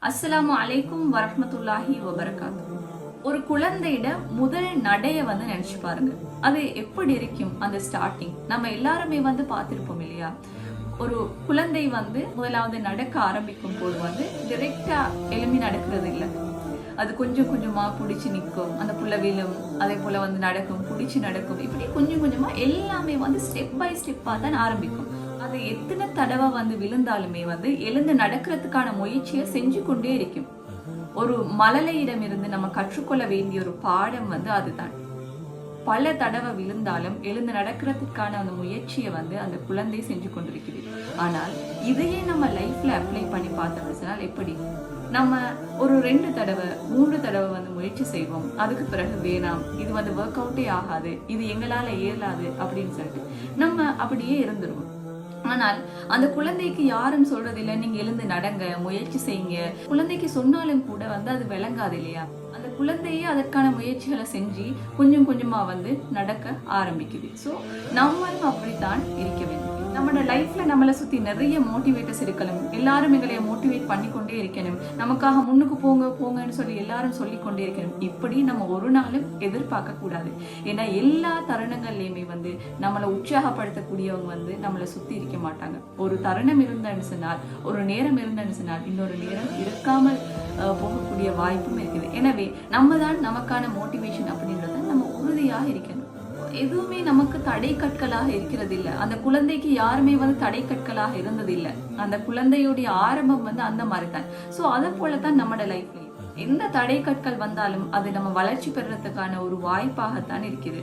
அஸ்ஸலாமு அலைக்கும் வரஹ்மத்துல்லாஹி வபரகாத்துஹு. ஒரு குழந்தையிட முதல் நடைய நினைச்சு பாருங்க. அது எப்படி இருக்கும் அந்த ஸ்டார்டிங். நம்ம எல்லாருமே பார்த்திருப்போம் இல்லையா? ஒரு குழந்தை முதலாவது நடக்க ஆரம்பிக்கும் போது டிரெக்டா எழும்பி நடக்கிறது இல்லை. அது கொஞ்சம் கொஞ்சமா புடிச்சு நிற்கும், அந்த புள்ள விழும், அதே போல நடக்கும், புடிச்சு நடக்கும். இப்படி கொஞ்சம் கொஞ்சமா எல்லாமே ஸ்டெப் பை ஸ்டெப்பா தான் ஆரம்பிக்கும். அது எத்தனை தடவை விழுந்தாலுமே எழுந்து நடக்கிறதுக்கான முயற்சியை செஞ்சு கொண்டே இருக்கும். ஒரு மழலையிடம் இருந்து நம்ம கற்றுக்கொள்ள வேண்டிய ஒரு பாடம் அதுதான். பல தடவை விழுந்தாலும் எழுந்து நடக்கிறதுக்கான அந்த முயற்சியை அந்த குழந்தை செஞ்சு கொண்டிருக்குது. ஆனால் இதையே நம்ம லைஃப்ல அப்ளை பண்ணி பார்த்தோம்னு சொன்னால் எப்படி? நம்ம ஒரு 2 தடவை 3 தடவை முயற்சி செய்வோம், அதுக்கு பிறகு வேணாம், இது ஒர்க் அவுட்டே ஆகாது, இது எங்களால இயலாது அப்படின்னு சொல்லிட்டு நம்ம அப்படியே இருந்துருவோம். ஆனால் அந்த குழந்தைக்கு யாரும் சொல்றதில்லை, நீங்க எழுந்து நடங்க, முயற்சி செய்யுங்க. குழந்தைக்கு சொன்னாலும் கூட அது விளங்காது இல்லையா? அந்த குழந்தையே அதற்கான முயற்சிகளை செஞ்சு கொஞ்சம் கொஞ்சமா நடக்க ஆரம்பிக்குது. ஸோ நம்மளும் அப்படித்தான் இருக்க வேண்டும். நம்மளோட லைஃப்ல நம்மளை சுத்தி நிறைய மோட்டிவேட்டர்ஸ் இருக்கணும். எல்லாரும் எங்களைய மோட்டிவேட் பண்ணிக்கொண்டே இருக்கணும். நமக்காக முன்னுக்கு போங்க போங்கன்னு சொல்லி எல்லாரும் சொல்லிக்கொண்டே இருக்கணும். இப்படி நம்ம ஒரு நாளும் எதிர்பார்க்க கூடாது. ஏன்னா எல்லா தருணங்கள்லயுமே நம்மளை உற்சாகப்படுத்தக்கூடியவங்க நம்மளை சுத்தி இருக்க மாட்டாங்க. ஒரு தருணம் இருந்தன்னு சொன்னால், ஒரு நேரம் இருந்தன்னு சொன்னால், இன்னொரு நேரம் இருக்காமல் போகக்கூடிய வாய்ப்பும் இருக்குது. எனவே நம்ம தான் நமக்கான மோட்டிவேஷன் அப்படின்றத நம்ம உறுதியாக இருக்கணும். எதுவுமே நமக்கு தடை கற்களாக இருக்கிறது இல்லை. அந்த குழந்தைக்கு யாருமே தடை கற்களாக இருந்தது இல்லை. அந்த குழந்தையுடைய ஆரம்பம் அந்த மாதிரி தான். ஸோ அதை போலதான் நம்மளோட லைஃப்ல எந்த தடை கற்கள் வந்தாலும் அது நம்ம வளர்ச்சி பெறுறதுக்கான ஒரு வாய்ப்பாகத்தான் இருக்குது.